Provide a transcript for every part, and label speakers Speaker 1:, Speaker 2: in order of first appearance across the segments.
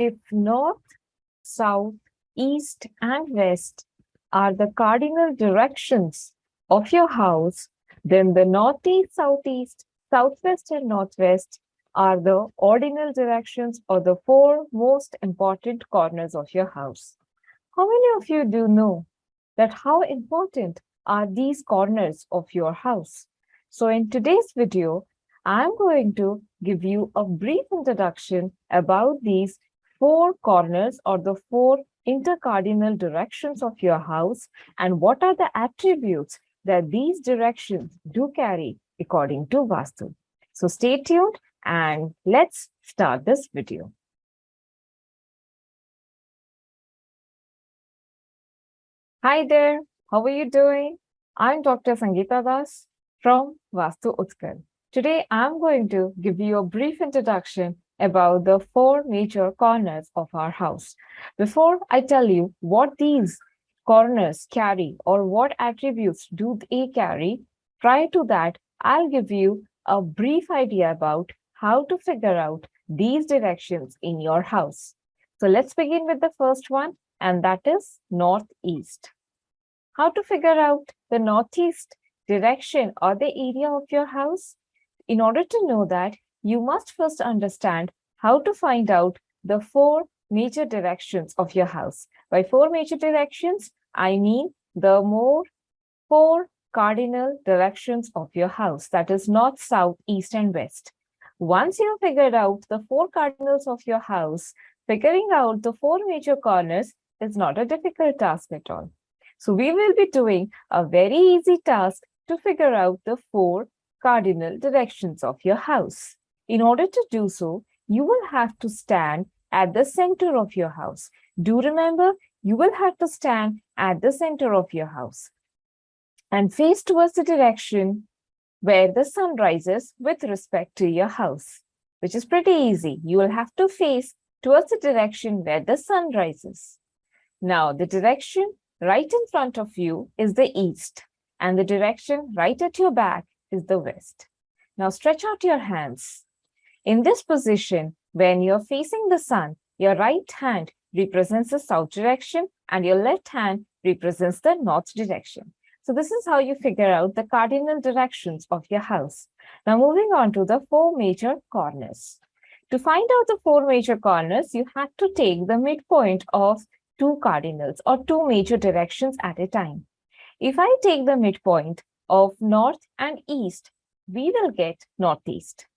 Speaker 1: If north, south, east, and west are the cardinal directions of your house, then the northeast, southeast, southwest, and northwest are the ordinal directions or the four most important corners of your house. How many of you do know that how important are these corners of your house? So in today's video, I'm going to give you a brief introduction about these four corners or the four intercardinal directions of your house and what are the attributes that these directions do carry according to Vastu. So stay tuned and let's start this video. Hi there, how are you doing? I'm Dr. Sangeeta Das from Vastu Utkal. Today, I'm going to give you a brief introduction about the four major corners of our house. Before I tell you what these corners carry or what attributes do they carry, prior to that, I'll give you a brief idea about how to figure out these directions in your house. So let's begin with the first one, and that is northeast. How to figure out the northeast direction or the area of your house? In order to know that, you must first understand how to find out the four major directions of your house. By four major directions, I mean the four cardinal directions of your house, that is north, south, east, and west. Once you have figured out the four cardinals of your house, figuring out the four major corners is not a difficult task at all. So we will be doing a very easy task to figure out the four cardinal directions of your house. In order to do so, you will have to stand at the center of your house. Do remember, you will have to stand at the center of your house and face towards the direction where the sun rises with respect to your house, which is pretty easy. You will have to face towards the direction where the sun rises. Now, the direction right in front of you is the east, and the direction right at your back is the west. Now stretch out your hands. In this position, when you're facing the sun, your right hand represents the south direction and your left hand represents the north direction. So this is how you figure out the cardinal directions of your house. Now moving on to the four major corners. To find out the four major corners, you have to take the midpoint of two cardinals or two major directions at a time. If I take the midpoint of north and east, we will get northeast.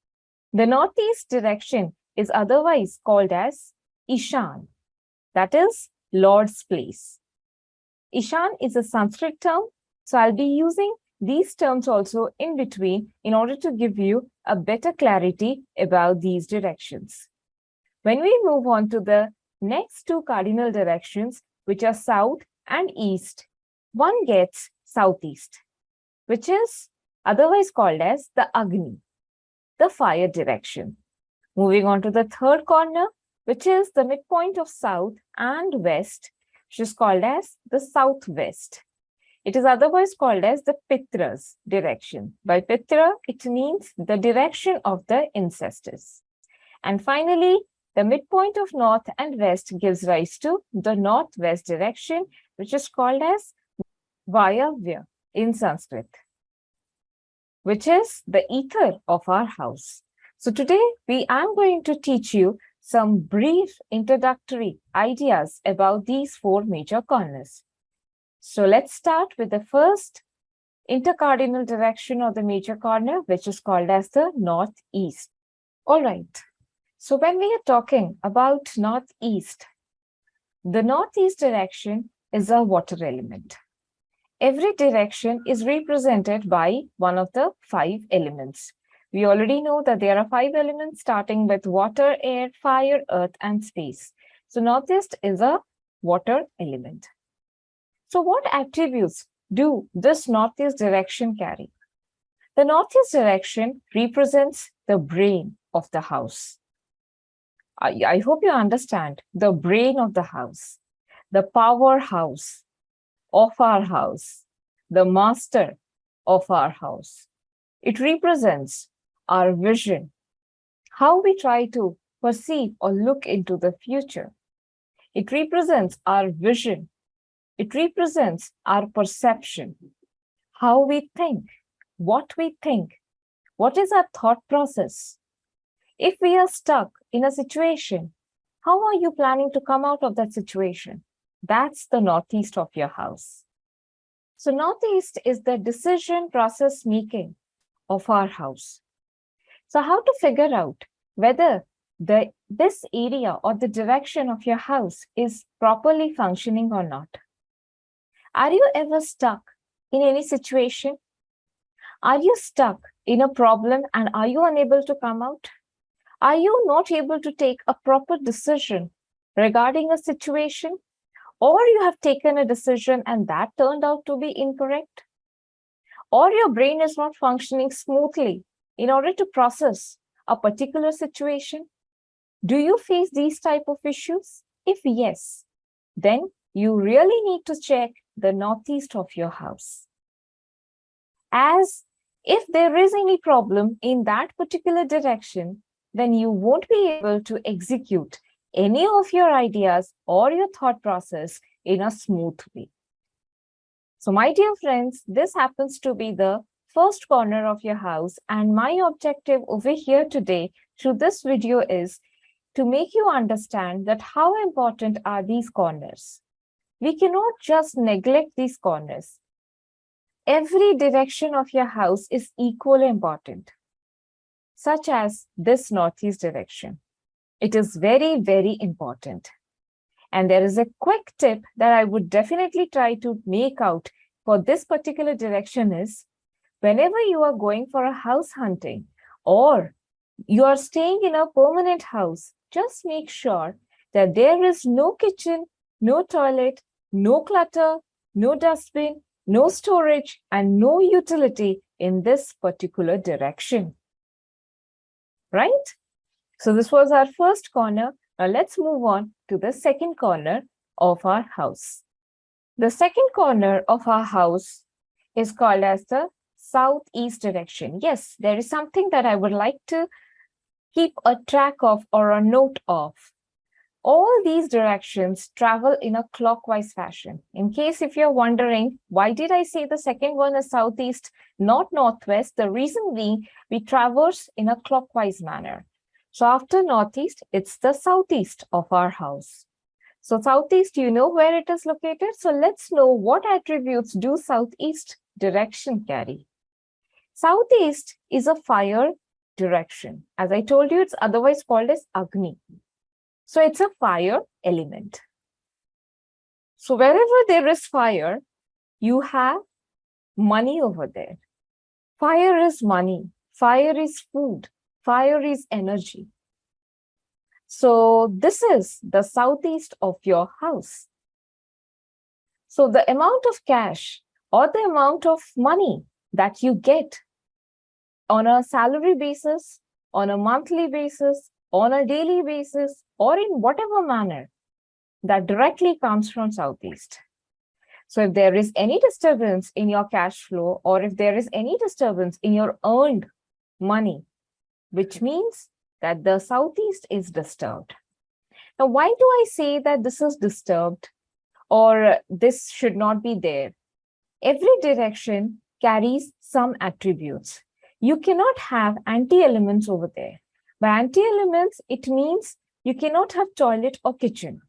Speaker 1: The northeast direction is otherwise called as Ishan, that is Lord's place. Ishan is a Sanskrit term, so I'll be using these terms also in between in order to give you a better clarity about these directions. When we move on to the next two cardinal directions, which are south and east, one gets southeast, which is otherwise called as the Agni, the fire direction. Moving on to the third corner, which is the midpoint of south and west, which is called as the southwest. It is otherwise called as the Pitra's direction. By Pitra, it means the direction of the ancestors. And finally, the midpoint of north and west gives rise to the northwest direction, which is called as Vayavya in Sanskrit, which is the ether of our house. So today, I'm going to teach you some brief introductory ideas about these four major corners. So let's start with the first intercardinal direction or the major corner, which is called as the northeast. All right. So when we are talking about northeast, the northeast direction is a water element. Every direction is represented by one of the five elements. We already know that there are five elements starting with water, air, fire, earth, and space. So northeast is a water element. So what attributes do this northeast direction carry? The northeast direction represents the brain of the house. I hope you understand the brain of the house, the powerhouse of our house, the master of our house. It represents our vision, how we try to perceive or look into the future. It represents our vision. It represents our perception, how we think, what is our thought process. If we are stuck in a situation, how are you planning to come out of that situation? That's the northeast of your house. So northeast is the decision process making of our house. So how to figure out whether this area or the direction of your house is properly functioning or not? Are you ever stuck in any situation? Are you stuck in a problem and are you unable to come out? Are you not able to take a proper decision regarding a situation? Or you have taken a decision and that turned out to be incorrect? Or your brain is not functioning smoothly in order to process a particular situation? Do you face these type of issues? If yes, then you really need to check the northeast of your house. As if there is any problem in that particular direction, then you won't be able to execute any of your ideas or your thought process in a smooth way. So my dear friends, this happens to be the first corner of your house, and my objective over here today through this video is to make you understand that how important are these corners. We cannot just neglect these corners. Every direction of your house is equally important, such as this northeast direction. It is very, very important. And there is a quick tip that I would definitely try to make out for this particular direction is, whenever you are going for a house hunting or you are staying in a permanent house, just make sure that there is no kitchen, no toilet, no clutter, no dustbin, no storage, and no utility in this particular direction. Right? So this was our first corner. Now let's move on to the second corner of our house. The second corner of our house is called as the southeast direction. Yes, there is something that I would like to keep a track of or a note of. All these directions travel in a clockwise fashion. In case if you're wondering, why did I say the second one is southeast, not northwest? The reason being, we traverse in a clockwise manner. So after northeast, it's the southeast of our house. So southeast, you know where it is located? So let's know what attributes do southeast direction carry. Southeast is a fire direction. As I told you, it's otherwise called as Agni. So it's a fire element. So wherever there is fire, you have money over there. Fire is money. Fire is food. Fire is energy. So this is the southeast of your house. So the amount of cash or the amount of money that you get on a salary basis, on a monthly basis, on a daily basis, or in whatever manner, that directly comes from southeast. So if there is any disturbance in your cash flow, or if there is any disturbance in your earned money, which means that the southeast is disturbed. Now, why do I say that this is disturbed or this should not be there? Every direction carries some attributes. You cannot have anti-elements over there. By anti-elements, it means you cannot have toilet or kitchen.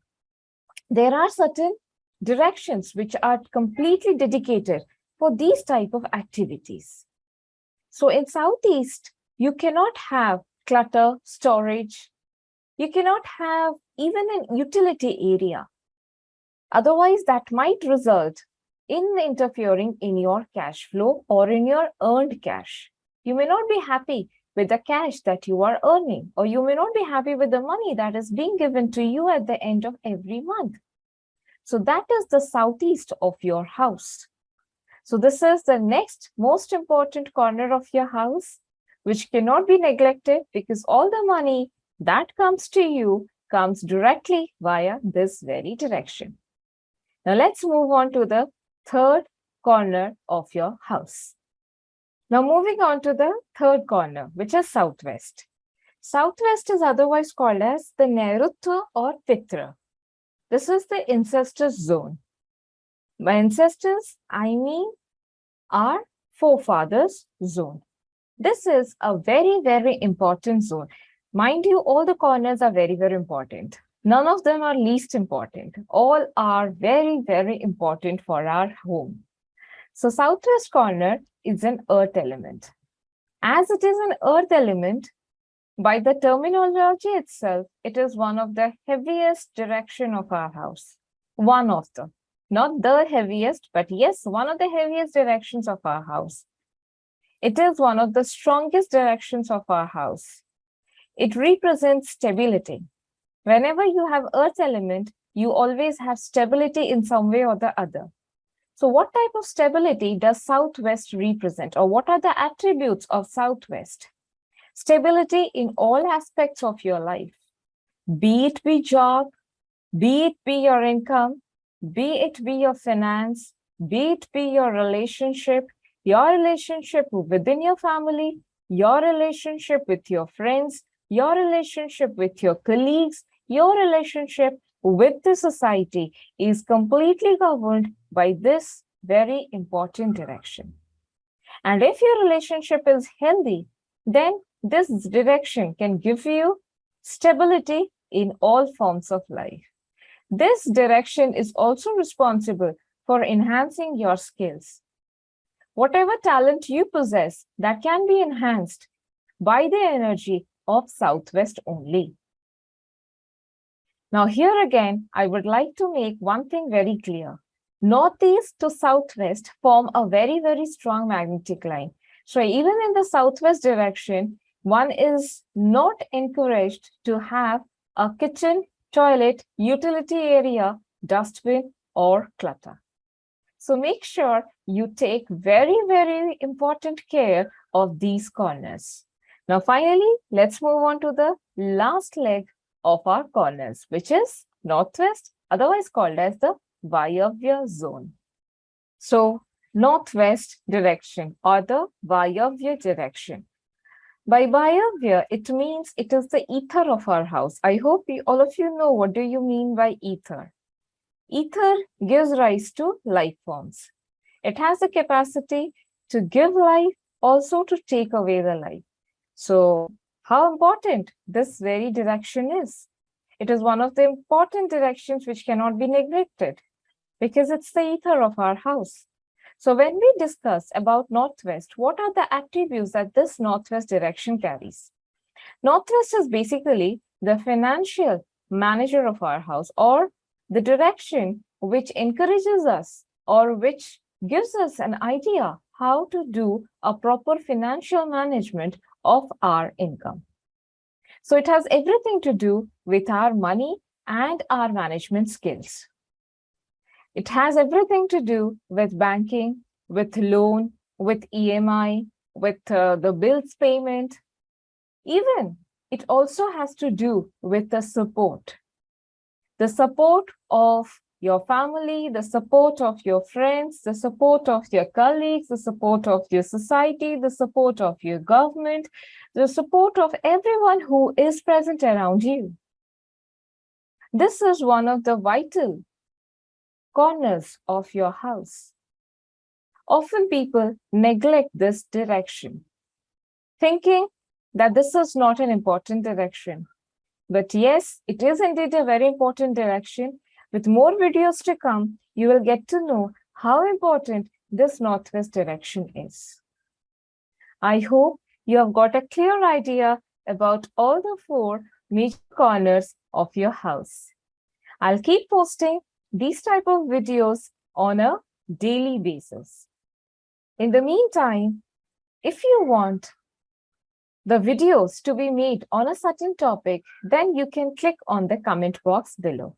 Speaker 1: There are certain directions which are completely dedicated for these type of activities. So in southeast, you cannot have clutter, storage. You cannot have even an utility area. Otherwise, that might result in interfering in your cash flow or in your earned cash. You may not be happy with the cash that you are earning, or you may not be happy with the money that is being given to you at the end of every month. So that is the southeast of your house. So this is the next most important corner of your house, which cannot be neglected because all the money that comes to you comes directly via this very direction. Now let's move on to the third corner of your house. Now moving on to the third corner, which is southwest. Southwest is otherwise called as the Nairuttva or Pitra. This is the ancestors zone. By ancestors, I mean our forefathers zone. This is a very, very important zone. Mind you, all the corners are very, very important. None of them are least important. All are very, very important for our home. So southwest corner is an earth element. As it is an earth element, by the terminology itself, it is one of the heaviest direction of our house. One of the, not the heaviest, but yes, one of the heaviest directions of our house. It is one of the strongest directions of our house. It represents stability. Whenever you have earth element, you always have stability in some way or the other. So what type of stability does Southwest represent, or what are the attributes of Southwest? Stability in all aspects of your life, be it be job, be it be your income, be it be your finance, be it be your relationship within your family, your relationship with your friends, your relationship with your colleagues, your relationship with the society is completely governed by this very important direction. And if your relationship is healthy, then this direction can give you stability in all forms of life. This direction is also responsible for enhancing your skills. Whatever talent you possess, that can be enhanced by the energy of Southwest only. Now, here again, I would like to make one thing very clear. Northeast to Southwest form a very, very strong magnetic line. So even in the Southwest direction, one is not encouraged to have a kitchen, toilet, utility area, dustbin, or clutter. So make sure you take very, very important care of these corners. Now, finally, let's move on to the last leg of our corners, which is Northwest, otherwise called as the Vayavya zone. So, Northwest direction or the Vayavya direction. By Vayavya, it means it is the ether of our house. I hope all of you know what do you mean by ether. Ether gives rise to life forms. It has the capacity to give life, also to take away the life. So, how important this very direction is? It is one of the important directions which cannot be neglected because it's the ether of our house. So when we discuss about Northwest, what are the attributes that this Northwest direction carries? Northwest is basically the financial manager of our house, or the direction which encourages us or which gives us an idea how to do a proper financial management of our income. So it has everything to do with our money and our management skills. It has everything to do with banking, with loan, with EMI, with the bills payment. Even it also has to do with the support of your family, the support of your friends, the support of your colleagues, the support of your society, the support of your government, the support of everyone who is present around you. This is one of the vital corners of your house. Often people neglect this direction, thinking that this is not an important direction. But yes, it is indeed a very important direction. With more videos to come, you will get to know how important this Northwest direction is. I hope you have got a clear idea about all the 4 major corners of your house. I'll keep posting these type of videos on a daily basis. In the meantime, if you want the videos to be made on a certain topic, then you can click on the comment box below.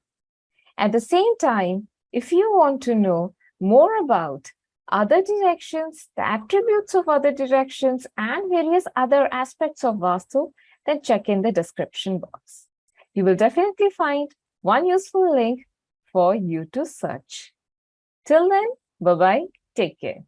Speaker 1: At the same time, if you want to know more about other directions, the attributes of other directions, and various other aspects of Vastu, then check in the description box. You will definitely find one useful link for you to search. Till then, bye-bye, take care.